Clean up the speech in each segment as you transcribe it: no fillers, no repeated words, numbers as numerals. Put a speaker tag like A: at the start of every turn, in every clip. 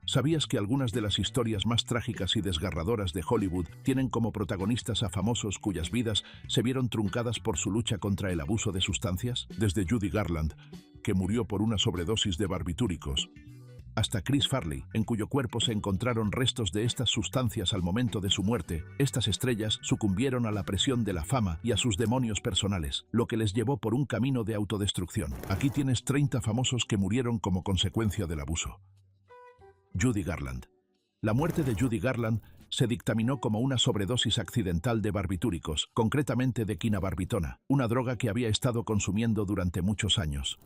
A: ¿Sabías que algunas de las historias más trágicas y desgarradoras de Hollywood tienen como protagonistas a famosos cuyas vidas se vieron truncadas por su lucha contra el abuso de sustancias? Desde Judy Garland, que murió por una sobredosis de barbitúricos, hasta Chris Farley, en cuyo cuerpo se encontraron restos de estas sustancias al momento de su muerte. Estas estrellas sucumbieron a la presión de la fama y a sus demonios personales, lo que les llevó por un camino de autodestrucción. Aquí tienes 30 famosos que murieron como consecuencia del abuso. Judy Garland. La muerte de Judy Garland se dictaminó como una sobredosis accidental de barbitúricos, concretamente de quinabarbitona, una droga que había estado consumiendo durante muchos años.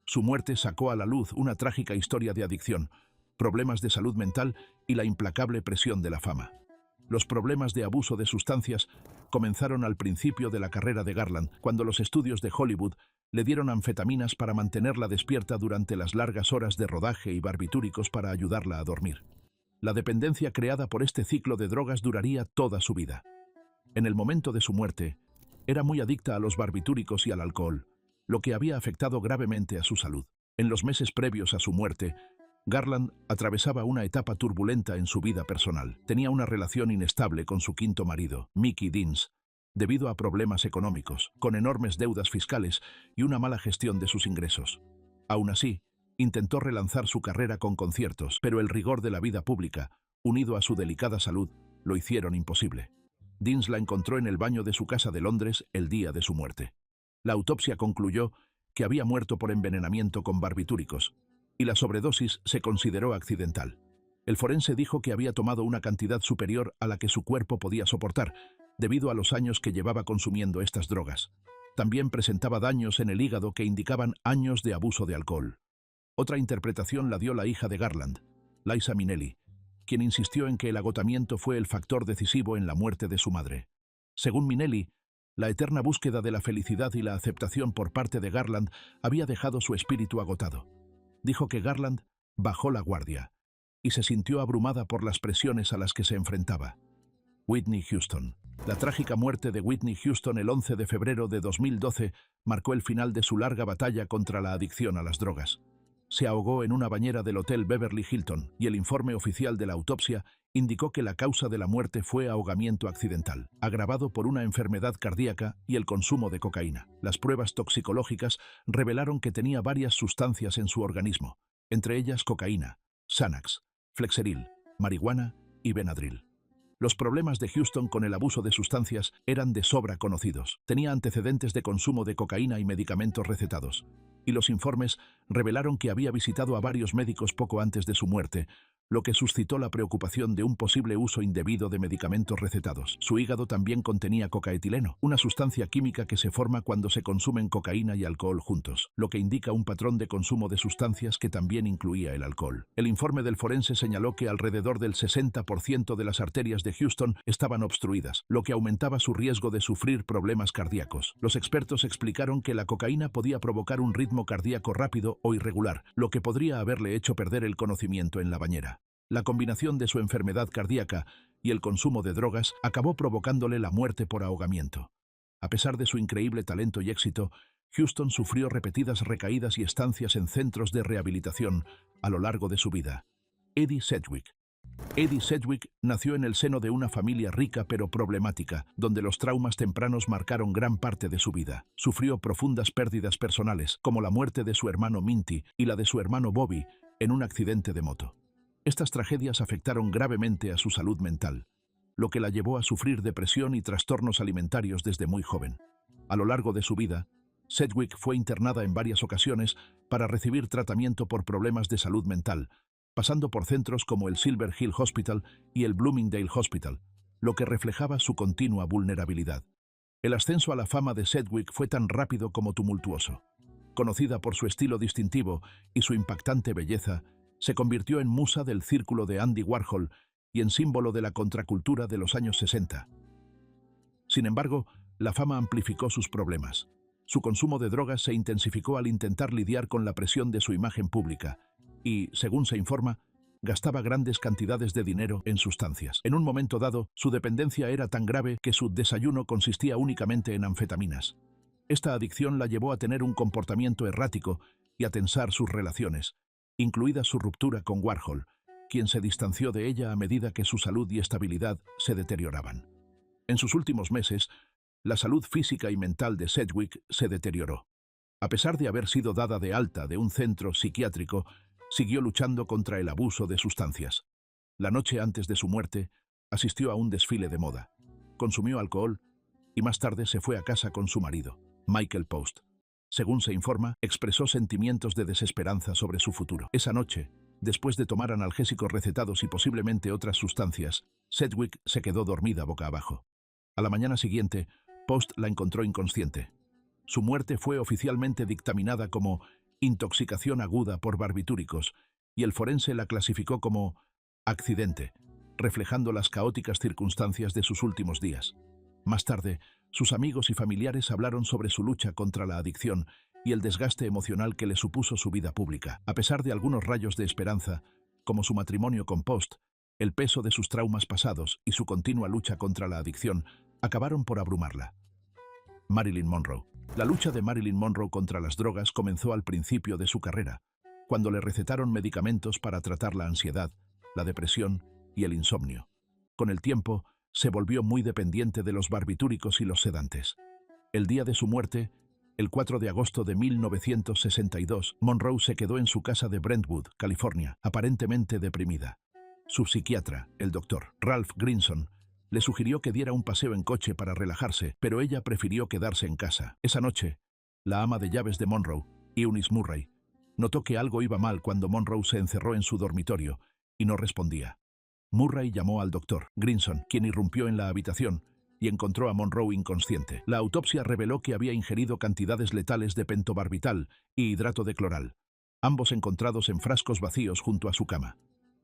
A: Su muerte sacó a la luz una trágica historia de adicción, problemas de salud mental y la implacable presión de la fama. Los problemas de abuso de sustancias comenzaron al principio de la carrera de Garland, cuando los estudios de Hollywood le dieron anfetaminas para mantenerla despierta durante las largas horas de rodaje y barbitúricos para ayudarla a dormir. La dependencia creada por este ciclo de drogas duraría toda su vida. En el momento de su muerte, era muy adicta a los barbitúricos y al alcohol, lo que había afectado gravemente a su salud. En los meses previos a su muerte, Garland atravesaba una etapa turbulenta en su vida personal. Tenía una relación inestable con su quinto marido, Mickey Deans, debido a problemas económicos, con enormes deudas fiscales y una mala gestión de sus ingresos. Aún así, intentó relanzar su carrera con conciertos, pero el rigor de la vida pública, unido a su delicada salud, lo hicieron imposible. Deans la encontró en el baño de su casa de Londres el día de su muerte. La autopsia concluyó que había muerto por envenenamiento con barbitúricos, y la sobredosis se consideró accidental. El forense dijo que había tomado una cantidad superior a la que su cuerpo podía soportar, debido a los años que llevaba consumiendo estas drogas. También presentaba daños en el hígado que indicaban años de abuso de alcohol. Otra interpretación la dio la hija de Garland, Liza Minnelli, quien insistió en que el agotamiento fue el factor decisivo en la muerte de su madre. Según Minnelli, la eterna búsqueda de la felicidad y la aceptación por parte de Garland había dejado su espíritu agotado. Dijo que Garland bajó la guardia y se sintió abrumada por las presiones a las que se enfrentaba. Whitney Houston. La trágica muerte de Whitney Houston el 11 de febrero de 2012 marcó el final de su larga batalla contra la adicción a las drogas. Se ahogó en una bañera del Hotel Beverly Hilton y el informe oficial de la autopsia indicó que la causa de la muerte fue ahogamiento accidental, agravado por una enfermedad cardíaca y el consumo de cocaína. Las pruebas toxicológicas revelaron que tenía varias sustancias en su organismo, entre ellas cocaína, Xanax, Flexeril, marihuana y Benadryl. Los problemas de Houston con el abuso de sustancias eran de sobra conocidos. Tenía antecedentes de consumo de cocaína y medicamentos recetados, y los informes revelaron que había visitado a varios médicos poco antes de su muerte, lo que suscitó la preocupación de un posible uso indebido de medicamentos recetados. Su hígado también contenía cocaetileno, una sustancia química que se forma cuando se consumen cocaína y alcohol juntos, lo que indica un patrón de consumo de sustancias que también incluía el alcohol. El informe del forense señaló que alrededor del 60% de las arterias de Houston estaban obstruidas, lo que aumentaba su riesgo de sufrir problemas cardíacos. Los expertos explicaron que la cocaína podía provocar un ritmo cardíaco rápido o irregular, lo que podría haberle hecho perder el conocimiento en la bañera. La combinación de su enfermedad cardíaca y el consumo de drogas acabó provocándole la muerte por ahogamiento. A pesar de su increíble talento y éxito, Houston sufrió repetidas recaídas y estancias en centros de rehabilitación a lo largo de su vida. Eddie Sedgwick. Eddie Sedgwick nació en el seno de una familia rica pero problemática, donde los traumas tempranos marcaron gran parte de su vida. Sufrió profundas pérdidas personales, como la muerte de su hermano Minty y la de su hermano Bobby en un accidente de moto. Estas tragedias afectaron gravemente a su salud mental, lo que la llevó a sufrir depresión y trastornos alimentarios desde muy joven. A lo largo de su vida, Sedgwick fue internada en varias ocasiones para recibir tratamiento por problemas de salud mental, pasando por centros como el Silver Hill Hospital y el Bloomingdale Hospital, lo que reflejaba su continua vulnerabilidad. El ascenso a la fama de Sedgwick fue tan rápido como tumultuoso. Conocida por su estilo distintivo y su impactante belleza, se convirtió en musa del círculo de Andy Warhol y en símbolo de la contracultura de los años 60. Sin embargo, la fama amplificó sus problemas. Su consumo de drogas se intensificó al intentar lidiar con la presión de su imagen pública y, según se informa, gastaba grandes cantidades de dinero en sustancias. En un momento dado, su dependencia era tan grave que su desayuno consistía únicamente en anfetaminas. Esta adicción la llevó a tener un comportamiento errático y a tensar sus relaciones, incluida su ruptura con Warhol, quien se distanció de ella a medida que su salud y estabilidad se deterioraban. En sus últimos meses, la salud física y mental de Sedgwick se deterioró. A pesar de haber sido dada de alta de un centro psiquiátrico, siguió luchando contra el abuso de sustancias. La noche antes de su muerte, asistió a un desfile de moda, consumió alcohol y más tarde se fue a casa con su marido, Michael Post. Según se informa, expresó sentimientos de desesperanza sobre su futuro. Esa noche, después de tomar analgésicos recetados y posiblemente otras sustancias, Sedgwick se quedó dormida boca abajo. A la mañana siguiente, Post la encontró inconsciente. Su muerte fue oficialmente dictaminada como intoxicación aguda por barbitúricos y el forense la clasificó como accidente, reflejando las caóticas circunstancias de sus últimos días. Más tarde, sus amigos y familiares hablaron sobre su lucha contra la adicción y el desgaste emocional que le supuso su vida pública. A pesar de algunos rayos de esperanza, como su matrimonio con Post, el peso de sus traumas pasados y su continua lucha contra la adicción acabaron por abrumarla. Marilyn Monroe. La lucha de Marilyn Monroe contra las drogas comenzó al principio de su carrera, cuando le recetaron medicamentos para tratar la ansiedad, la depresión y el insomnio. Con el tiempo, se volvió muy dependiente de los barbitúricos y los sedantes. El día de su muerte, el 4 de agosto de 1962, Monroe se quedó en su casa de Brentwood, California, aparentemente deprimida. Su psiquiatra, el Dr. Ralph Grinson, le sugirió que diera un paseo en coche para relajarse, pero ella prefirió quedarse en casa. Esa noche, la ama de llaves de Monroe, Eunice Murray, notó que algo iba mal cuando Monroe se encerró en su dormitorio y no respondía. Murray llamó al Dr. Grinson, quien irrumpió en la habitación y encontró a Monroe inconsciente. La autopsia reveló que había ingerido cantidades letales de pentobarbital y hidrato de cloral, ambos encontrados en frascos vacíos junto a su cama.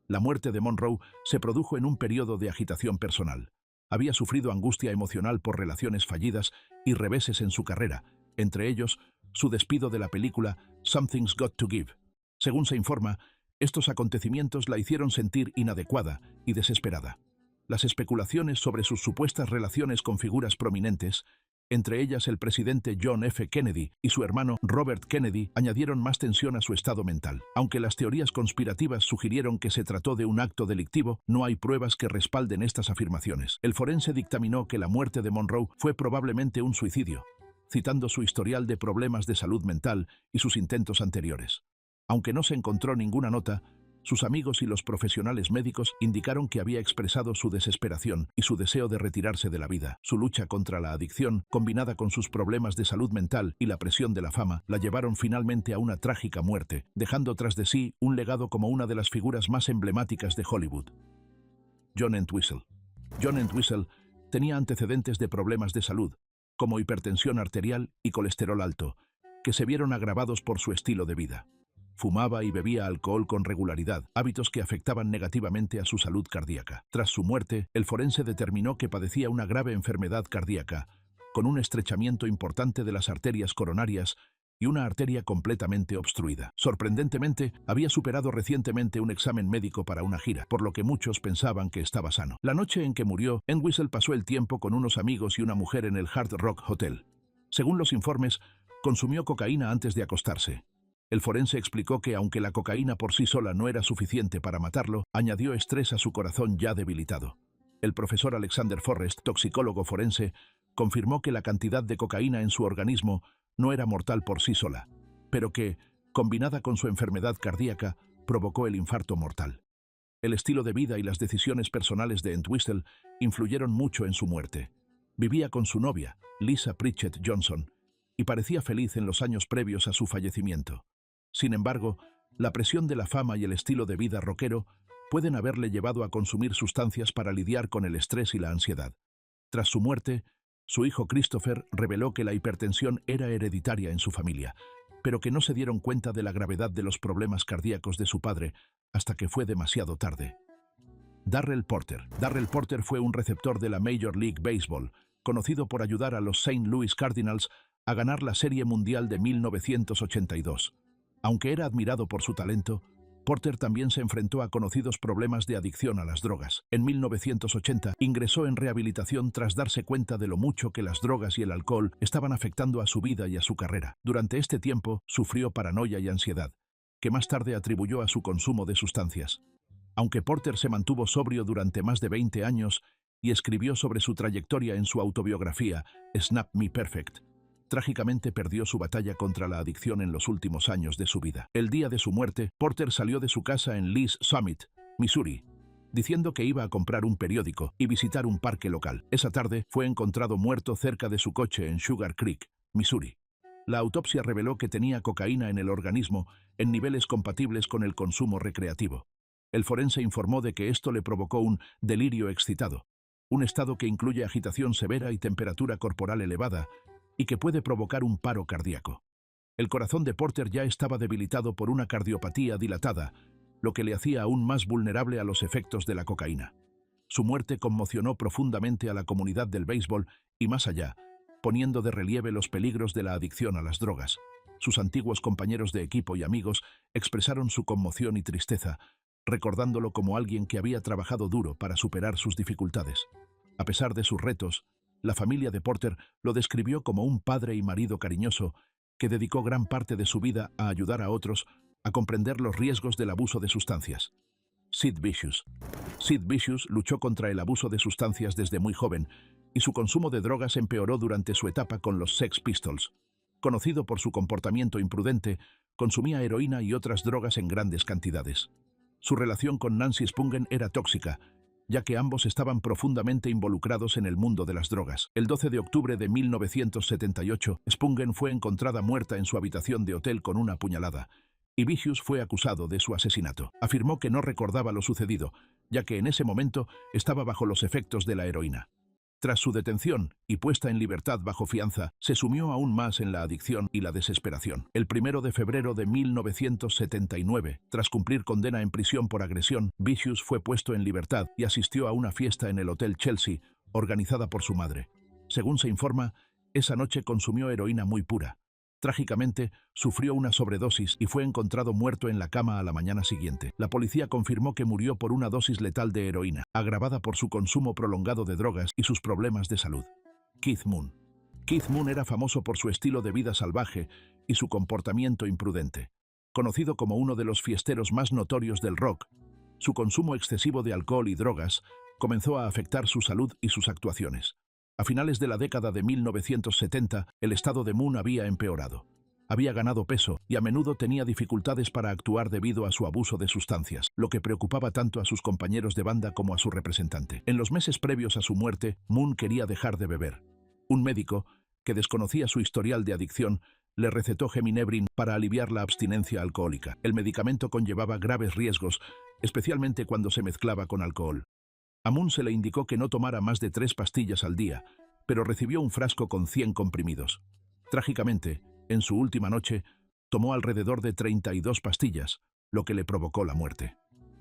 A: La muerte de Monroe se produjo en un periodo de agitación personal. Había sufrido angustia emocional por relaciones fallidas y reveses en su carrera, entre ellos su despido de la película Something's Got to Give. Según se informa, estos acontecimientos la hicieron sentir inadecuada y desesperada. Las especulaciones sobre sus supuestas relaciones con figuras prominentes, entre ellas el presidente John F. Kennedy y su hermano Robert Kennedy, añadieron más tensión a su estado mental. Aunque las teorías conspirativas sugirieron que se trató de un acto delictivo, no hay pruebas que respalden estas afirmaciones. El forense dictaminó que la muerte de Monroe fue probablemente un suicidio, citando su historial de problemas de salud mental y sus intentos anteriores. Aunque no se encontró ninguna nota, sus amigos y los profesionales médicos indicaron que había expresado su desesperación y su deseo de retirarse de la vida. Su lucha contra la adicción, combinada con sus problemas de salud mental y la presión de la fama, la llevaron finalmente a una trágica muerte, dejando tras de sí un legado como una de las figuras más emblemáticas de Hollywood. John Entwistle. John Entwistle tenía antecedentes de problemas de salud, como hipertensión arterial y colesterol alto, que se vieron agravados por su estilo de vida. Fumaba y bebía alcohol con regularidad, hábitos que afectaban negativamente a su salud cardíaca. Tras su muerte, el forense determinó que padecía una grave enfermedad cardíaca, con un estrechamiento importante de las arterias coronarias y una arteria completamente obstruida. Sorprendentemente, había superado recientemente un examen médico para una gira, por lo que muchos pensaban que estaba sano. La noche en que murió, Entwistle pasó el tiempo con unos amigos y una mujer en el Hard Rock Hotel. Según los informes, consumió cocaína antes de acostarse. El forense explicó que, aunque la cocaína por sí sola no era suficiente para matarlo, añadió estrés a su corazón ya debilitado. El profesor Alexander Forrest, toxicólogo forense, confirmó que la cantidad de cocaína en su organismo no era mortal por sí sola, pero que, combinada con su enfermedad cardíaca, provocó el infarto mortal. El estilo de vida y las decisiones personales de Entwistle influyeron mucho en su muerte. Vivía con su novia, Lisa Pritchett Johnson, y parecía feliz en los años previos a su fallecimiento. Sin embargo, la presión de la fama y el estilo de vida rockero pueden haberle llevado a consumir sustancias para lidiar con el estrés y la ansiedad. Tras su muerte, su hijo Christopher reveló que la hipertensión era hereditaria en su familia, pero que no se dieron cuenta de la gravedad de los problemas cardíacos de su padre hasta que fue demasiado tarde. Darrell Porter. Darrell Porter fue un receptor de la Major League Baseball, conocido por ayudar a los St. Louis Cardinals a ganar la Serie Mundial de 1982. Aunque era admirado por su talento, Porter también se enfrentó a conocidos problemas de adicción a las drogas. En 1980 ingresó en rehabilitación tras darse cuenta de lo mucho que las drogas y el alcohol estaban afectando a su vida y a su carrera. Durante este tiempo sufrió paranoia y ansiedad, que más tarde atribuyó a su consumo de sustancias. Aunque Porter se mantuvo sobrio durante más de 20 años y escribió sobre su trayectoria en su autobiografía Snap Me Perfect, trágicamente perdió su batalla contra la adicción en los últimos años de su vida. El día de su muerte, Porter salió de su casa en Lee's Summit, Missouri, diciendo que iba a comprar un periódico y visitar un parque local. Esa tarde fue encontrado muerto cerca de su coche en Sugar Creek, Missouri. La autopsia reveló que tenía cocaína en el organismo en niveles compatibles con el consumo recreativo. El forense informó de que esto le provocó un delirio excitado, un estado que incluye agitación severa y temperatura corporal elevada, y que puede provocar un paro cardíaco. El corazón de Porter ya estaba debilitado por una cardiopatía dilatada, lo que le hacía aún más vulnerable a los efectos de la cocaína. Su muerte conmocionó profundamente a la comunidad del béisbol y más allá, poniendo de relieve los peligros de la adicción a las drogas. Sus antiguos compañeros de equipo y amigos expresaron su conmoción y tristeza, recordándolo como alguien que había trabajado duro para superar sus dificultades. A pesar de sus retos, la familia de Porter lo describió como un padre y marido cariñoso que dedicó gran parte de su vida a ayudar a otros a comprender los riesgos del abuso de sustancias. Sid Vicious. Sid Vicious luchó contra el abuso de sustancias desde muy joven y su consumo de drogas empeoró durante su etapa con los Sex Pistols. Conocido por su comportamiento imprudente, consumía heroína y otras drogas en grandes cantidades. Su relación con Nancy Spungen era tóxica, ya que ambos estaban profundamente involucrados en el mundo de las drogas. El 12 de octubre de 1978, Spungen fue encontrada muerta en su habitación de hotel con una puñalada, y Vicious fue acusado de su asesinato. Afirmó que no recordaba lo sucedido, ya que en ese momento estaba bajo los efectos de la heroína. Tras su detención y puesta en libertad bajo fianza, se sumió aún más en la adicción y la desesperación. El 1 de febrero de 1979, tras cumplir condena en prisión por agresión, Vicious fue puesto en libertad y asistió a una fiesta en el Hotel Chelsea, organizada por su madre. Según se informa, esa noche consumió heroína muy pura. Trágicamente, sufrió una sobredosis y fue encontrado muerto en la cama a la mañana siguiente. La policía confirmó que murió por una dosis letal de heroína, agravada por su consumo prolongado de drogas y sus problemas de salud. Keith Moon. Keith Moon era famoso por su estilo de vida salvaje y su comportamiento imprudente. Conocido como uno de los fiesteros más notorios del rock, su consumo excesivo de alcohol y drogas comenzó a afectar su salud y sus actuaciones. A finales de la década de 1970, el estado de Moon había empeorado. Había ganado peso y a menudo tenía dificultades para actuar debido a su abuso de sustancias, lo que preocupaba tanto a sus compañeros de banda como a su representante. En los meses previos a su muerte, Moon quería dejar de beber. Un médico, que desconocía su historial de adicción, le recetó Geminebrin para aliviar la abstinencia alcohólica. El medicamento conllevaba graves riesgos, especialmente cuando se mezclaba con alcohol. A Moon se le indicó que no tomara más de 3 pastillas al día, pero recibió un frasco con 100 comprimidos. Trágicamente, en su última noche, tomó alrededor de 32 pastillas, lo que le provocó la muerte.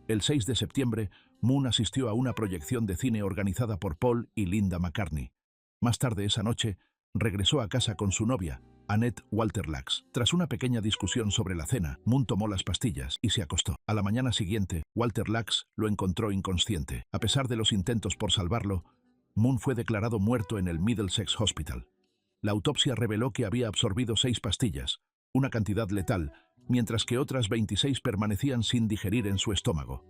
A: El 6 de septiembre, Moon asistió a una proyección de cine organizada por Paul y Linda McCartney. Más tarde esa noche, regresó a casa con su novia, Annette Walter Lacks. Tras una pequeña discusión sobre la cena, Moon tomó las pastillas y se acostó. A la mañana siguiente, Walter Lacks lo encontró inconsciente. A pesar de los intentos por salvarlo, Moon fue declarado muerto en el Middlesex Hospital. La autopsia reveló que había absorbido 6 pastillas, una cantidad letal, mientras que otras 26 permanecían sin digerir en su estómago.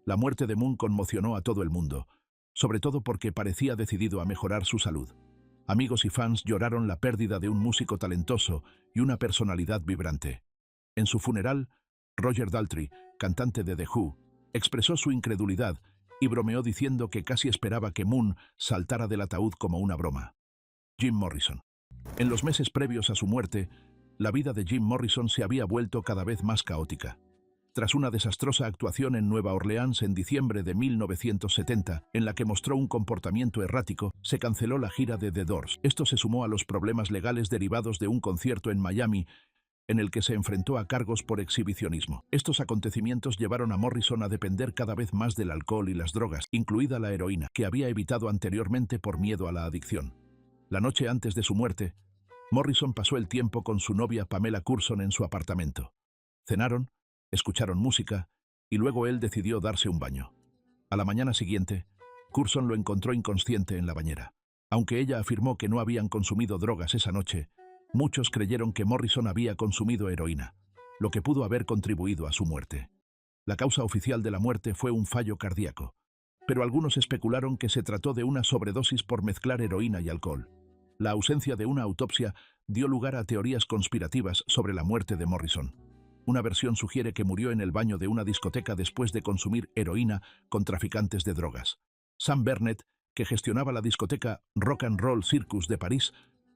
A: La muerte de Moon conmocionó a todo el mundo, sobre todo porque parecía decidido a mejorar su salud. Amigos y fans lloraron la pérdida de un músico talentoso y una personalidad vibrante. En su funeral, Roger Daltrey, cantante de The Who, expresó su incredulidad y bromeó diciendo que casi esperaba que Moon saltara del ataúd como una broma. Jim Morrison. En los meses previos a su muerte, la vida de Jim Morrison se había vuelto cada vez más caótica. Tras una desastrosa actuación en Nueva Orleans en diciembre de 1970, en la que mostró un comportamiento errático, se canceló la gira de The Doors. Esto se sumó a los problemas legales derivados de un concierto en Miami, en el que se enfrentó a cargos por exhibicionismo. Estos acontecimientos llevaron a Morrison a depender cada vez más del alcohol y las drogas, incluida la heroína, que había evitado anteriormente por miedo a la adicción. La noche antes de su muerte, Morrison pasó el tiempo con su novia Pamela Curson en su apartamento. Cenaron, escucharon música y luego él decidió darse un baño. A la mañana siguiente, Curson lo encontró inconsciente en la bañera. Aunque ella afirmó que no habían consumido drogas esa noche, muchos creyeron que Morrison había consumido heroína, lo que pudo haber contribuido a su muerte. La causa oficial de la muerte fue un fallo cardíaco, pero algunos especularon que se trató de una sobredosis por mezclar heroína y alcohol. La ausencia de una autopsia dio lugar a teorías conspirativas sobre la muerte de Morrison. Una versión sugiere que murió en el baño de una discoteca después de consumir heroína con traficantes de drogas. Sam Burnett, que gestionaba la discoteca Rock and Roll Circus de París,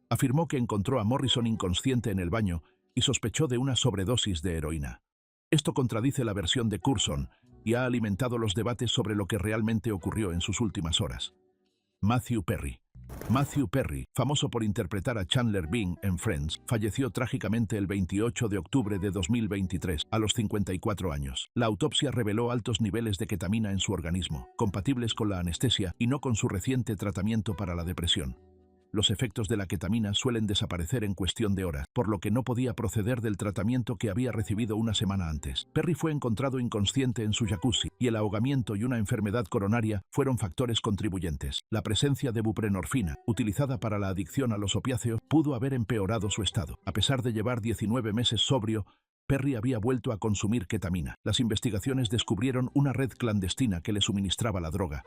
A: afirmó que encontró a Morrison inconsciente en el baño y sospechó de una sobredosis de heroína. Esto contradice la versión de Curson y ha alimentado los debates sobre lo que realmente ocurrió en sus últimas horas. Matthew Perry. Matthew Perry, famoso por interpretar a Chandler Bing en Friends, falleció trágicamente el 28 de octubre de 2023, a los 54 años. La autopsia reveló altos niveles de ketamina en su organismo, compatibles con la anestesia y no con su reciente tratamiento para la depresión. Los efectos de la ketamina suelen desaparecer en cuestión de horas, por lo que no podía proceder del tratamiento que había recibido una semana antes. Perry fue encontrado inconsciente en su jacuzzi, y el ahogamiento y una enfermedad coronaria fueron factores contribuyentes. La presencia de buprenorfina, utilizada para la adicción a los opiáceos, pudo haber empeorado su estado. A pesar de llevar 19 meses sobrio, Perry había vuelto a consumir ketamina. Las investigaciones descubrieron una red clandestina que le suministraba la droga,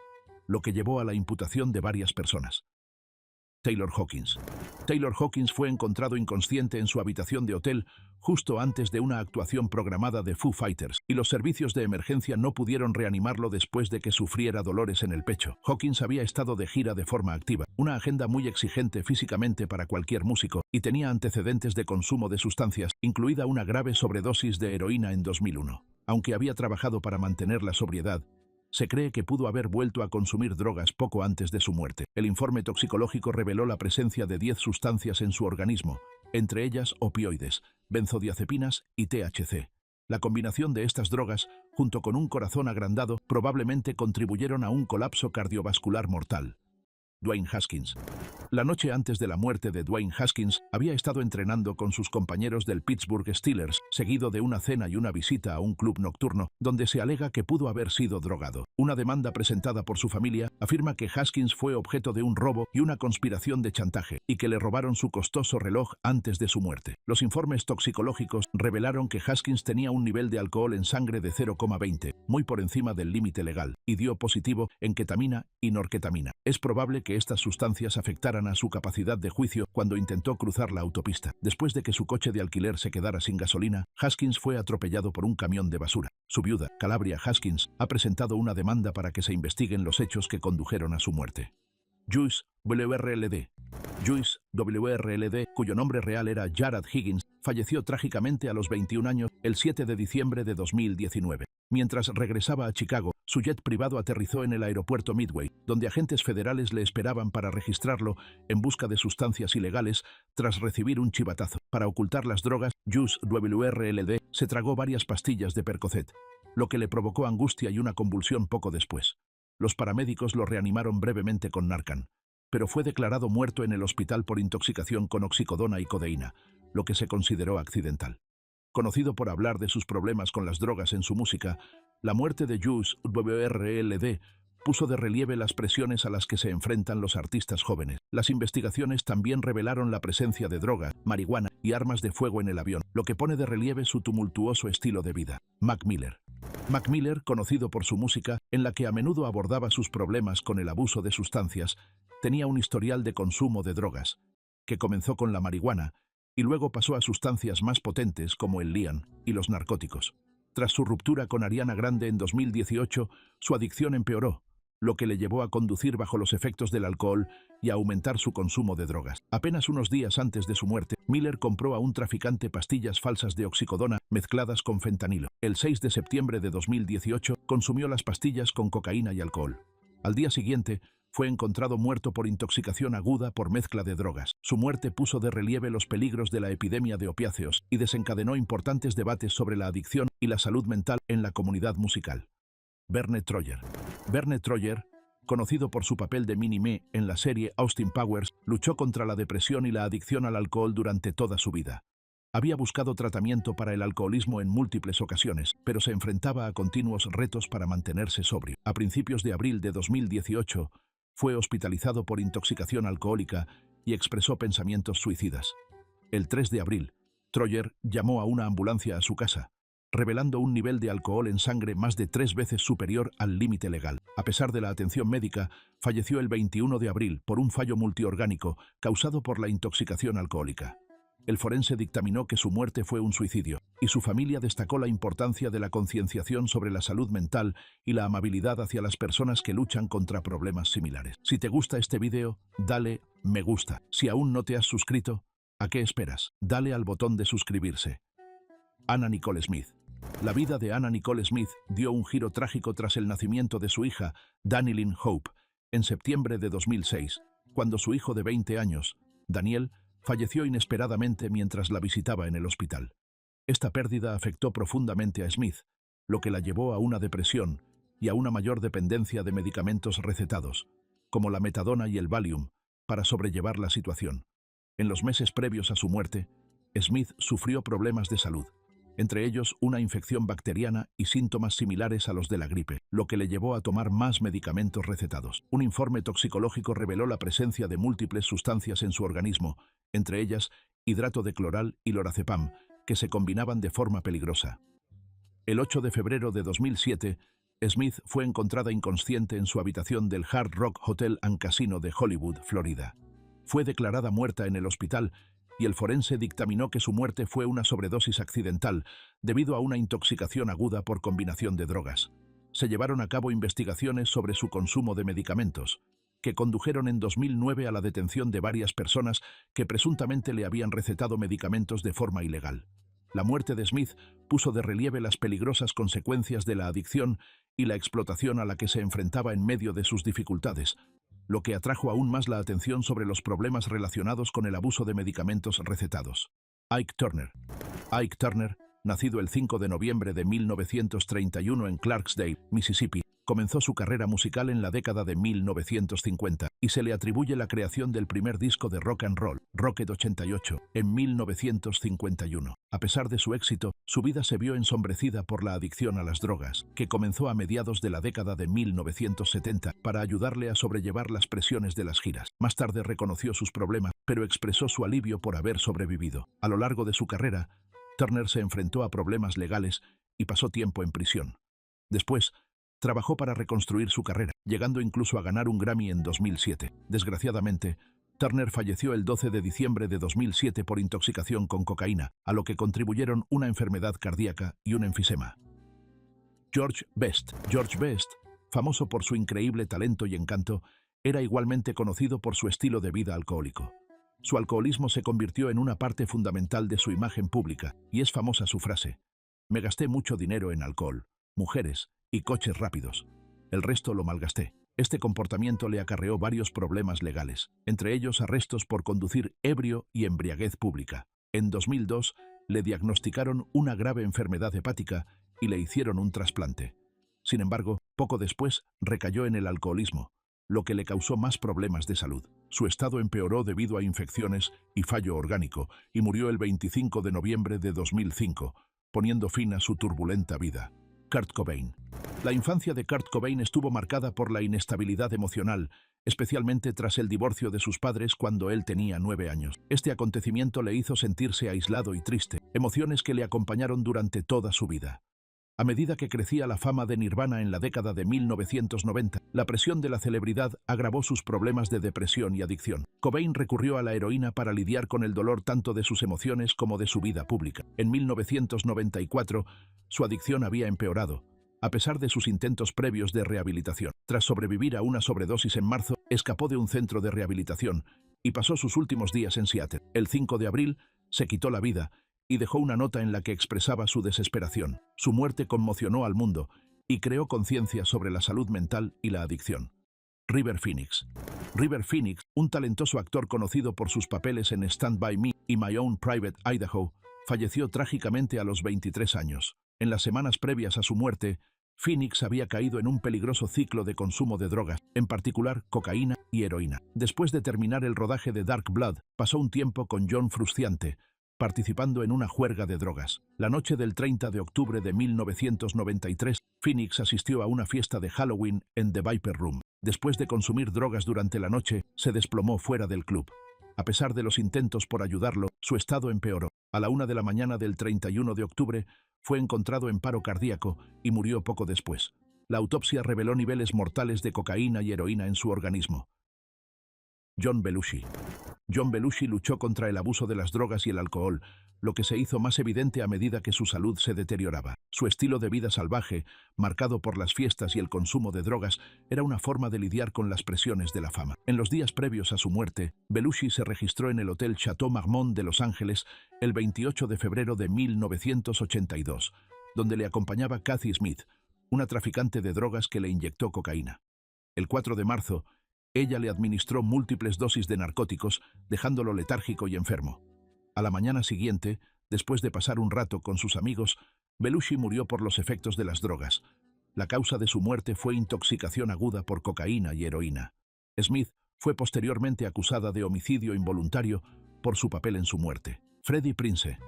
A: lo que llevó a la imputación de varias personas. Taylor Hawkins. Taylor Hawkins fue encontrado inconsciente en su habitación de hotel justo antes de una actuación programada de Foo Fighters, y los servicios de emergencia no pudieron reanimarlo después de que sufriera dolores en el pecho. Hawkins había estado de gira de forma activa, una agenda muy exigente físicamente para cualquier músico, y tenía antecedentes de consumo de sustancias, incluida una grave sobredosis de heroína en 2001. Aunque había trabajado para mantener la sobriedad, se cree que pudo haber vuelto a consumir drogas poco antes de su muerte. El informe toxicológico reveló la presencia de 10 sustancias en su organismo, entre ellas opioides, benzodiazepinas y THC. La combinación de estas drogas, junto con un corazón agrandado, probablemente contribuyeron a un colapso cardiovascular mortal. Dwayne Haskins. La noche antes de la muerte de Dwayne Haskins, había estado entrenando con sus compañeros del Pittsburgh Steelers, seguido de una cena y una visita a un club nocturno, donde se alega que pudo haber sido drogado. Una demanda presentada por su familia afirma que Haskins fue objeto de un robo y una conspiración de chantaje, y que le robaron su costoso reloj antes de su muerte. Los informes toxicológicos revelaron que Haskins tenía un nivel de alcohol en sangre de 0,20, muy por encima del límite legal, y dio positivo en ketamina y norketamina. Es probable que estas sustancias afectaran a su capacidad de juicio cuando intentó cruzar la autopista. Después de que su coche de alquiler se quedara sin gasolina, Haskins fue atropellado por un camión de basura. Su viuda, Calabria Haskins, ha presentado una demanda para que se investiguen los hechos que condujeron a su muerte. Juice WRLD. Juice WRLD, cuyo nombre real era Jarrad Higgins, falleció trágicamente a los 21 años el 7 de diciembre de 2019. Mientras regresaba a Chicago, su jet privado aterrizó en el aeropuerto Midway, donde agentes federales le esperaban para registrarlo en busca de sustancias ilegales tras recibir un chivatazo. Para ocultar las drogas, Juice WRLD se tragó varias pastillas de Percocet, lo que le provocó angustia y una convulsión poco después. Los paramédicos lo reanimaron brevemente con Narcan, pero fue declarado muerto en el hospital por intoxicación con oxicodona y codeína, lo que se consideró accidental. Conocido por hablar de sus problemas con las drogas en su música, la muerte de Juice WRLD puso de relieve las presiones a las que se enfrentan los artistas jóvenes. Las investigaciones también revelaron la presencia de drogas, marihuana y armas de fuego en el avión, lo que pone de relieve su tumultuoso estilo de vida. Mac Miller. Mac Miller, conocido por su música, en la que a menudo abordaba sus problemas con el abuso de sustancias, tenía un historial de consumo de drogas, que comenzó con la marihuana y luego pasó a sustancias más potentes como el lian y los narcóticos. Tras su ruptura con Ariana Grande en 2018, su adicción empeoró, lo que le llevó a conducir bajo los efectos del alcohol y a aumentar su consumo de drogas. Apenas unos días antes de su muerte, Miller compró a un traficante pastillas falsas de oxicodona mezcladas con fentanilo. El 6 de septiembre de 2018, consumió las pastillas con cocaína y alcohol. Al día siguiente, fue encontrado muerto por intoxicación aguda por mezcla de drogas. Su muerte puso de relieve los peligros de la epidemia de opiáceos y desencadenó importantes debates sobre la adicción y la salud mental en la comunidad musical. Verne Troyer. Verne Troyer, conocido por su papel de Minnie-Me en la serie Austin Powers, luchó contra la depresión y la adicción al alcohol durante toda su vida. Había buscado tratamiento para el alcoholismo en múltiples ocasiones, pero se enfrentaba a continuos retos para mantenerse sobrio. A principios de abril de 2018, fue hospitalizado por intoxicación alcohólica y expresó pensamientos suicidas. El 3 de abril, Troyer llamó a una ambulancia a su casa, revelando un nivel de alcohol en sangre más de 3 veces superior al límite legal. A pesar de la atención médica, falleció el 21 de abril por un fallo multiorgánico causado por la intoxicación alcohólica. El forense dictaminó que su muerte fue un suicidio, y su familia destacó la importancia de la concienciación sobre la salud mental y la amabilidad hacia las personas que luchan contra problemas similares. Si te gusta este video, dale me gusta. Si aún no te has suscrito, ¿a qué esperas? Dale al botón de suscribirse. Anna Nicole Smith. La vida de Anna Nicole Smith dio un giro trágico tras el nacimiento de su hija, Danilyn Hope, en septiembre de 2006, cuando su hijo de 20 años, Daniel, falleció inesperadamente mientras la visitaba en el hospital. Esta pérdida afectó profundamente a Smith, lo que la llevó a una depresión y a una mayor dependencia de medicamentos recetados, como la metadona y el Valium, para sobrellevar la situación. En los meses previos a su muerte, Smith sufrió problemas de salud, entre ellos una infección bacteriana y síntomas similares a los de la gripe, lo que le llevó a tomar más medicamentos recetados. Un informe toxicológico reveló la presencia de múltiples sustancias en su organismo, entre ellas hidrato de cloral y lorazepam, que se combinaban de forma peligrosa. El 8 de febrero de 2007, Smith fue encontrada inconsciente en su habitación del Hard Rock Hotel and Casino de Hollywood, Florida. Fue declarada muerta en el hospital y el forense dictaminó que su muerte fue una sobredosis accidental debido a una intoxicación aguda por combinación de drogas. Se llevaron a cabo investigaciones sobre su consumo de medicamentos, que condujeron en 2009 a la detención de varias personas que presuntamente le habían recetado medicamentos de forma ilegal. La muerte de Smith puso de relieve las peligrosas consecuencias de la adicción y la explotación a la que se enfrentaba en medio de sus dificultades, lo que atrajo aún más la atención sobre los problemas relacionados con el abuso de medicamentos recetados. Ike Turner. Ike Turner, nacido el 5 de noviembre de 1931 en Clarksdale, Mississippi, comenzó su carrera musical en la década de 1950 y se le atribuye la creación del primer disco de rock and roll, Rocket 88, en 1951. A pesar de su éxito, su vida se vio ensombrecida por la adicción a las drogas, que comenzó a mediados de la década de 1970 para ayudarle a sobrellevar las presiones de las giras. Más tarde reconoció sus problemas, pero expresó su alivio por haber sobrevivido. A lo largo de su carrera, Turner se enfrentó a problemas legales y pasó tiempo en prisión. Después, trabajó para reconstruir su carrera, llegando incluso a ganar un Grammy en 2007. Desgraciadamente, Turner falleció el 12 de diciembre de 2007 por intoxicación con cocaína, a lo que contribuyeron una enfermedad cardíaca y un enfisema. George Best. George Best, famoso por su increíble talento y encanto, era igualmente conocido por su estilo de vida alcohólico. Su alcoholismo se convirtió en una parte fundamental de su imagen pública, y es famosa su frase: «Me gasté mucho dinero en alcohol, mujeres y coches rápidos. El resto lo malgasté». Este comportamiento le acarreó varios problemas legales, entre ellos arrestos por conducir ebrio y embriaguez pública. En 2002, le diagnosticaron una grave enfermedad hepática y le hicieron un trasplante. Sin embargo, poco después recayó en el alcoholismo, lo que le causó más problemas de salud. Su estado empeoró debido a infecciones y fallo orgánico, y murió el 25 de noviembre de 2005, poniendo fin a su turbulenta vida. Kurt Cobain. La infancia de Kurt Cobain estuvo marcada por la inestabilidad emocional, especialmente tras el divorcio de sus padres cuando él tenía 9 años. Este acontecimiento le hizo sentirse aislado y triste, emociones que le acompañaron durante toda su vida. A medida que crecía la fama de Nirvana en la década de 1990, la presión de la celebridad agravó sus problemas de depresión y adicción. Cobain recurrió a la heroína para lidiar con el dolor tanto de sus emociones como de su vida pública. En 1994, su adicción había empeorado, a pesar de sus intentos previos de rehabilitación. Tras sobrevivir a una sobredosis en marzo, escapó de un centro de rehabilitación y pasó sus últimos días en Seattle. El 5 de abril, se quitó la vida y dejó una nota en la que expresaba su desesperación. Su muerte conmocionó al mundo y creó conciencia sobre la salud mental y la adicción. River Phoenix. River Phoenix, un talentoso actor conocido por sus papeles en Stand By Me y My Own Private Idaho, falleció trágicamente a los 23 años. En las semanas previas a su muerte, Phoenix había caído en un peligroso ciclo de consumo de drogas, en particular cocaína y heroína. Después de terminar el rodaje de Dark Blood, pasó un tiempo con John Frusciante, participando en una juerga de drogas. La noche del 30 de octubre de 1993, Phoenix asistió a una fiesta de Halloween en The Viper Room. Después de consumir drogas durante la noche, se desplomó fuera del club. A pesar de los intentos por ayudarlo, su estado empeoró. A la 1 de la mañana del 31 de octubre, fue encontrado en paro cardíaco y murió poco después. La autopsia reveló niveles mortales de cocaína y heroína en su organismo. John Belushi. John Belushi luchó contra el abuso de las drogas y el alcohol, lo que se hizo más evidente a medida que su salud se deterioraba. Su estilo de vida salvaje, marcado por las fiestas y el consumo de drogas, era una forma de lidiar con las presiones de la fama. En los días previos a su muerte, Belushi se registró en el Hotel Chateau Marmont de Los Ángeles el 28 de febrero de 1982, donde le acompañaba Kathy Smith, una traficante de drogas que le inyectó cocaína. El 4 de marzo, ella le administró múltiples dosis de narcóticos, dejándolo letárgico y enfermo. A la mañana siguiente, después de pasar un rato con sus amigos, Belushi murió por los efectos de las drogas. La causa de su muerte fue intoxicación aguda por cocaína y heroína. Smith fue posteriormente acusada de homicidio involuntario por su papel en su muerte. Freddie Prinze.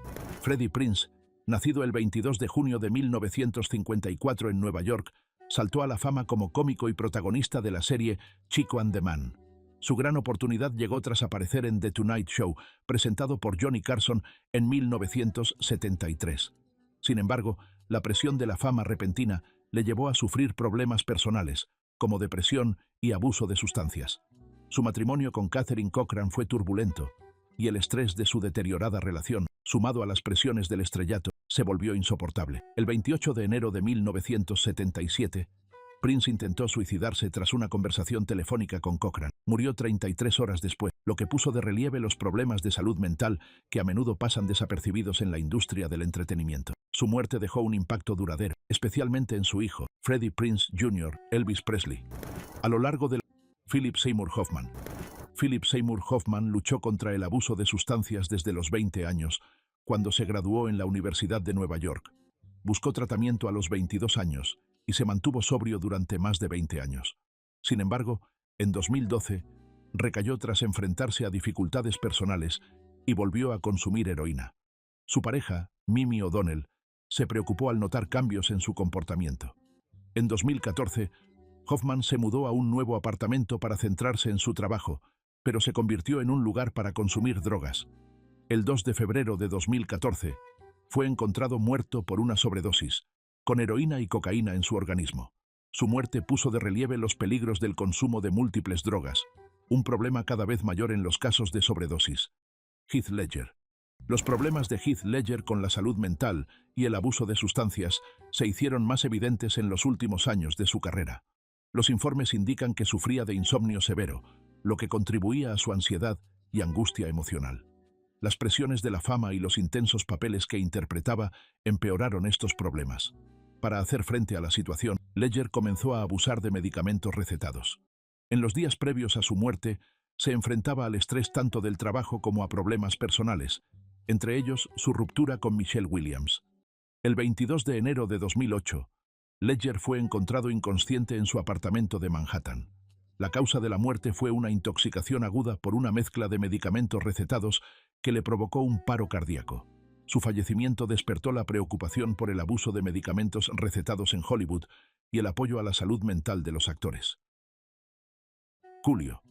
A: Freddie Prinze, nacido el 22 de junio de 1954 en Nueva York, saltó a la fama como cómico y protagonista de la serie Chico and the Man. Su gran oportunidad llegó tras aparecer en The Tonight Show, presentado por Johnny Carson en 1973. Sin embargo, la presión de la fama repentina le llevó a sufrir problemas personales, como depresión y abuso de sustancias. Su matrimonio con Catherine Cochran fue turbulento, y el estrés de su deteriorada relación, sumado a las presiones del estrellato, se volvió insoportable. El 28 de enero de 1977, Prinze intentó suicidarse tras una conversación telefónica con Cochran. Murió 33 horas después, lo que puso de relieve los problemas de salud mental que a menudo pasan desapercibidos en la industria del entretenimiento. Su muerte dejó un impacto duradero, especialmente en su hijo, Freddie Prinze Jr., Elvis Presley. A lo largo de Philip Seymour Hoffman. Philip Seymour Hoffman luchó contra el abuso de sustancias desde los 20 años, cuando se graduó en la Universidad de Nueva York. Buscó tratamiento a los 22 años y se mantuvo sobrio durante más de 20 años. Sin embargo, en 2012, recayó tras enfrentarse a dificultades personales y volvió a consumir heroína. Su pareja, Mimi O'Donnell, se preocupó al notar cambios en su comportamiento. En 2014, Hoffman se mudó a un nuevo apartamento para centrarse en su trabajo, pero se convirtió en un lugar para consumir drogas. El 2 de febrero de 2014, fue encontrado muerto por una sobredosis, con heroína y cocaína en su organismo. Su muerte puso de relieve los peligros del consumo de múltiples drogas, un problema cada vez mayor en los casos de sobredosis. Heath Ledger. Los problemas de Heath Ledger con la salud mental y el abuso de sustancias se hicieron más evidentes en los últimos años de su carrera. Los informes indican que sufría de insomnio severo, lo que contribuía a su ansiedad y angustia emocional. Las presiones de la fama y los intensos papeles que interpretaba empeoraron estos problemas. Para hacer frente a la situación, Ledger comenzó a abusar de medicamentos recetados. En los días previos a su muerte, se enfrentaba al estrés tanto del trabajo como a problemas personales, entre ellos su ruptura con Michelle Williams. El 22 de enero de 2008, Ledger fue encontrado inconsciente en su apartamento de Manhattan. La causa de la muerte fue una intoxicación aguda por una mezcla de medicamentos recetados que le provocó un paro cardíaco. Su fallecimiento despertó la preocupación por el abuso de medicamentos recetados en Hollywood y el apoyo a la salud mental de los actores. Coolio,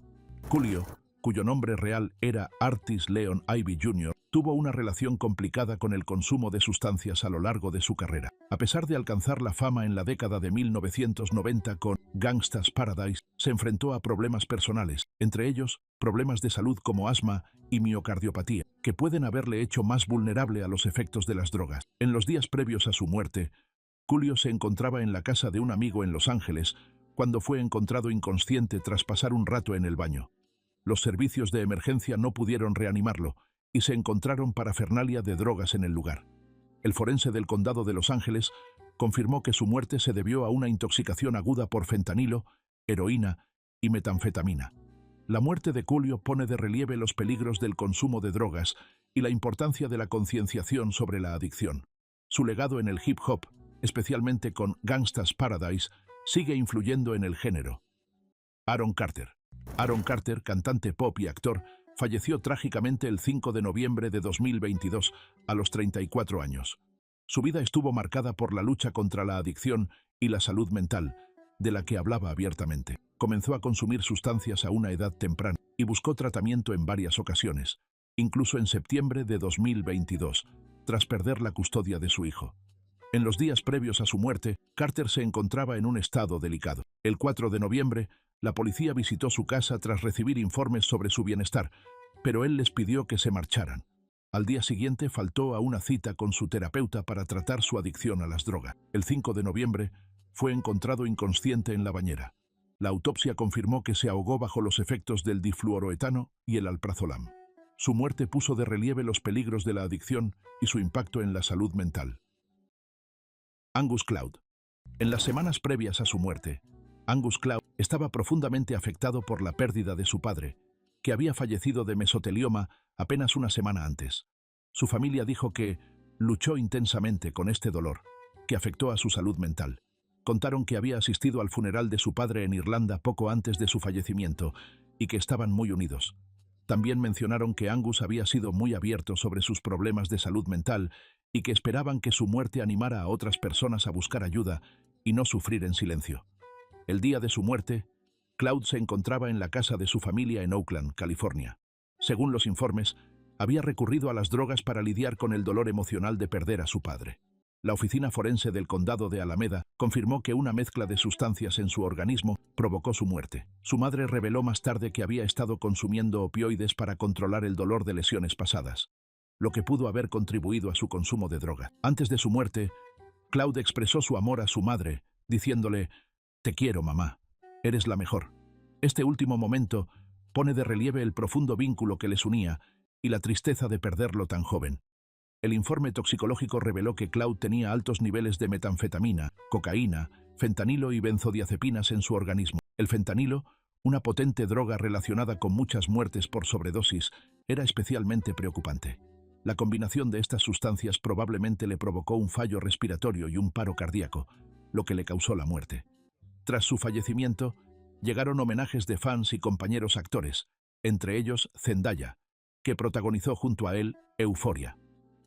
A: cuyo nombre real era Artis Leon Ivy Jr., tuvo una relación complicada con el consumo de sustancias a lo largo de su carrera. A pesar de alcanzar la fama en la década de 1990 con Gangsta's Paradise, se enfrentó a problemas personales, entre ellos problemas de salud como asma y miocardiopatía, que pueden haberle hecho más vulnerable a los efectos de las drogas. En los días previos a su muerte, Coolio se encontraba en la casa de un amigo en Los Ángeles cuando fue encontrado inconsciente tras pasar un rato en el baño. Los servicios de emergencia no pudieron reanimarlo y se encontraron parafernalia de drogas en el lugar. El forense del condado de Los Ángeles confirmó que su muerte se debió a una intoxicación aguda por fentanilo, heroína y metanfetamina. La muerte de Coolio pone de relieve los peligros del consumo de drogas y la importancia de la concienciación sobre la adicción. Su legado en el hip hop, especialmente con Gangsta's Paradise, sigue influyendo en el género. Aaron Carter. Aaron Carter, cantante pop y actor, falleció trágicamente el 5 de noviembre de 2022, a los 34 años. Su vida estuvo marcada por la lucha contra la adicción y la salud mental, de la que hablaba abiertamente. Comenzó a consumir sustancias a una edad temprana y buscó tratamiento en varias ocasiones, incluso en septiembre de 2022, tras perder la custodia de su hijo. En los días previos a su muerte, Carter se encontraba en un estado delicado. El 4 de noviembre, la policía visitó su casa tras recibir informes sobre su bienestar, pero él les pidió que se marcharan. Al día siguiente faltó a una cita con su terapeuta para tratar su adicción a las drogas. El 5 de noviembre, fue encontrado inconsciente en la bañera. La autopsia confirmó que se ahogó bajo los efectos del difluoroetano y el alprazolam. Su muerte puso de relieve los peligros de la adicción y su impacto en la salud mental. Angus Cloud. En las semanas previas a su muerte, Angus Cloud estaba profundamente afectado por la pérdida de su padre, que había fallecido de mesotelioma apenas una semana antes. Su familia dijo que luchó intensamente con este dolor, que afectó a su salud mental. Contaron que había asistido al funeral de su padre en Irlanda poco antes de su fallecimiento y que estaban muy unidos. También mencionaron que Angus había sido muy abierto sobre sus problemas de salud mental y que esperaban que su muerte animara a otras personas a buscar ayuda y no sufrir en silencio. El día de su muerte, Cloud se encontraba en la casa de su familia en Oakland, California. Según los informes, había recurrido a las drogas para lidiar con el dolor emocional de perder a su padre. La oficina forense del condado de Alameda confirmó que una mezcla de sustancias en su organismo provocó su muerte. Su madre reveló más tarde que había estado consumiendo opioides para controlar el dolor de lesiones pasadas, lo que pudo haber contribuido a su consumo de droga. Antes de su muerte, Cloud expresó su amor a su madre, diciéndole: «Te quiero, mamá. Eres la mejor». Este último momento pone de relieve el profundo vínculo que les unía y la tristeza de perderlo tan joven. El informe toxicológico reveló que Cloud tenía altos niveles de metanfetamina, cocaína, fentanilo y benzodiazepinas en su organismo. El fentanilo, una potente droga relacionada con muchas muertes por sobredosis, era especialmente preocupante. La combinación de estas sustancias probablemente le provocó un fallo respiratorio y un paro cardíaco, lo que le causó la muerte. Tras su fallecimiento, llegaron homenajes de fans y compañeros actores, entre ellos Zendaya, que protagonizó junto a él Euphoria.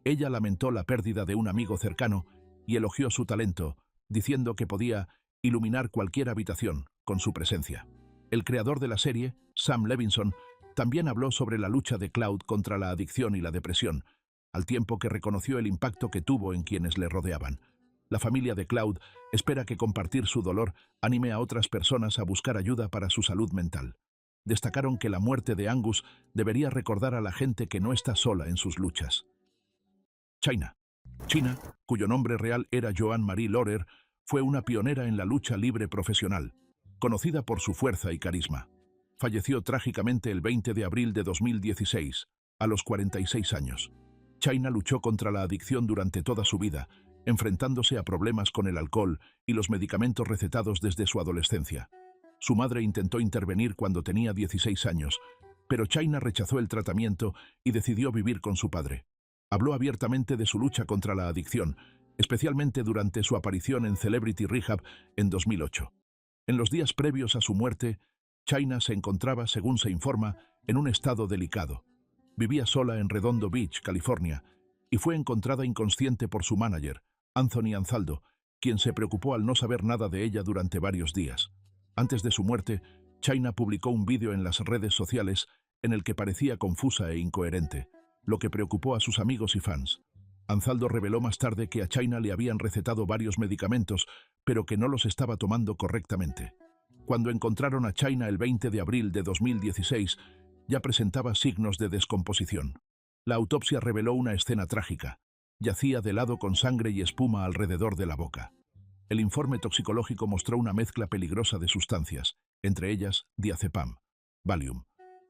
A: Ella lamentó la pérdida de un amigo cercano y elogió su talento, diciendo que podía iluminar cualquier habitación con su presencia. El creador de la serie, Sam Levinson, también habló sobre la lucha de Cloud contra la adicción y la depresión, al tiempo que reconoció el impacto que tuvo en quienes le rodeaban. La familia de Cloud espera que compartir su dolor anime a otras personas a buscar ayuda para su salud mental. Destacaron que la muerte de Angus debería recordar a la gente que no está sola en sus luchas. China, cuyo nombre real era Joan Marie Lorer, fue una pionera en la lucha libre profesional, conocida por su fuerza y carisma. Falleció trágicamente el 20 de abril de 2016, a los 46 años. China luchó contra la adicción durante toda su vida, enfrentándose a problemas con el alcohol y los medicamentos recetados desde su adolescencia. Su madre intentó intervenir cuando tenía 16 años, pero China rechazó el tratamiento y decidió vivir con su padre. Habló abiertamente de su lucha contra la adicción, especialmente durante su aparición en Celebrity Rehab en 2008. En los días previos a su muerte, China se encontraba, según se informa, en un estado delicado. Vivía sola en Redondo Beach, California, y fue encontrada inconsciente por su manager, Anthony Anzaldo, quien se preocupó al no saber nada de ella durante varios días. Antes de su muerte, China publicó un vídeo en las redes sociales en el que parecía confusa e incoherente, lo que preocupó a sus amigos y fans. Anzaldo reveló más tarde que a China le habían recetado varios medicamentos, pero que no los estaba tomando correctamente. Cuando encontraron a China el 20 de abril de 2016, ya presentaba signos de descomposición. La autopsia reveló una escena trágica. Yacía de lado con sangre y espuma alrededor de la boca. El informe toxicológico mostró una mezcla peligrosa de sustancias, entre ellas diazepam, Valium,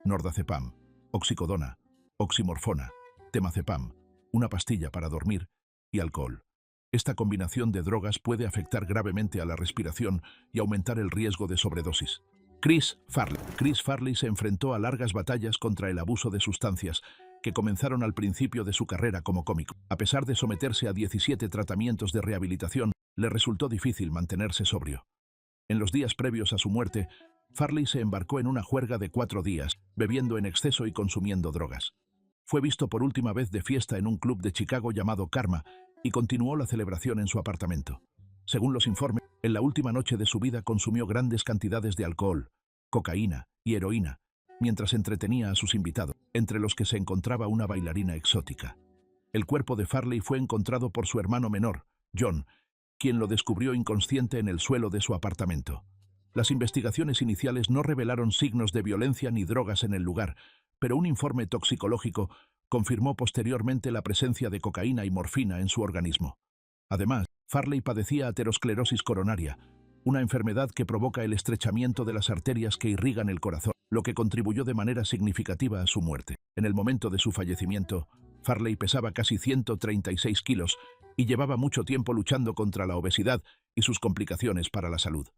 A: nordazepam, oxicodona, oximorfona, temazepam, una pastilla para dormir y alcohol. Esta combinación de drogas puede afectar gravemente a la respiración y aumentar el riesgo de sobredosis. Chris Farley se enfrentó a largas batallas contra el abuso de sustancias que comenzaron al principio de su carrera como cómico. A pesar de someterse a 17 tratamientos de rehabilitación, le resultó difícil mantenerse sobrio. En los días previos a su muerte, Farley se embarcó en una juerga de 4 días, bebiendo en exceso y consumiendo drogas. Fue visto por última vez de fiesta en un club de Chicago llamado Karma y continuó la celebración en su apartamento. Según los informes, en la última noche de su vida consumió grandes cantidades de alcohol, cocaína y heroína, mientras entretenía a sus invitados, entre los que se encontraba una bailarina exótica. El cuerpo de Farley fue encontrado por su hermano menor, John, quien lo descubrió inconsciente en el suelo de su apartamento. Las investigaciones iniciales no revelaron signos de violencia ni drogas en el lugar, pero un informe toxicológico confirmó posteriormente la presencia de cocaína y morfina en su organismo. Además, Farley padecía aterosclerosis coronaria, una enfermedad que provoca el estrechamiento de las arterias que irrigan el corazón, lo que contribuyó de manera significativa a su muerte. En el momento de su fallecimiento, Farley pesaba casi 136 kilos y llevaba mucho tiempo luchando contra la obesidad y sus complicaciones para la salud.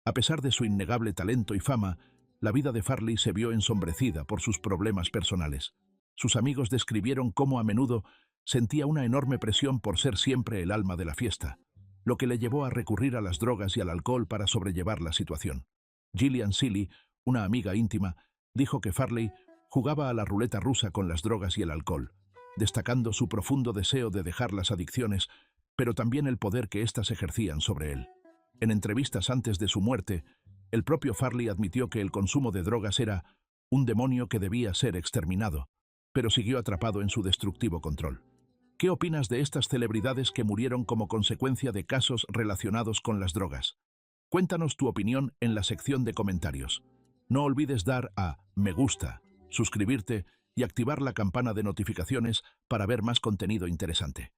A: A pesar de su innegable talento y fama, la vida de Farley se vio ensombrecida por sus problemas personales. Sus amigos describieron cómo a menudo sentía una enorme presión por ser siempre el alma de la fiesta, lo que le llevó a recurrir a las drogas y al alcohol para sobrellevar la situación. Gillian Seeley, una amiga íntima, dijo que Farley jugaba a la ruleta rusa con las drogas y el alcohol, destacando su profundo deseo de dejar las adicciones, pero también el poder que éstas ejercían sobre él. En entrevistas antes de su muerte, el propio Farley admitió que el consumo de drogas era un demonio que debía ser exterminado, pero siguió atrapado en su destructivo control. ¿Qué opinas de estas celebridades que murieron como consecuencia de casos relacionados con las drogas? Cuéntanos tu opinión en la sección de comentarios. No olvides dar a me gusta, suscribirte y activar la campana de notificaciones para ver más contenido interesante.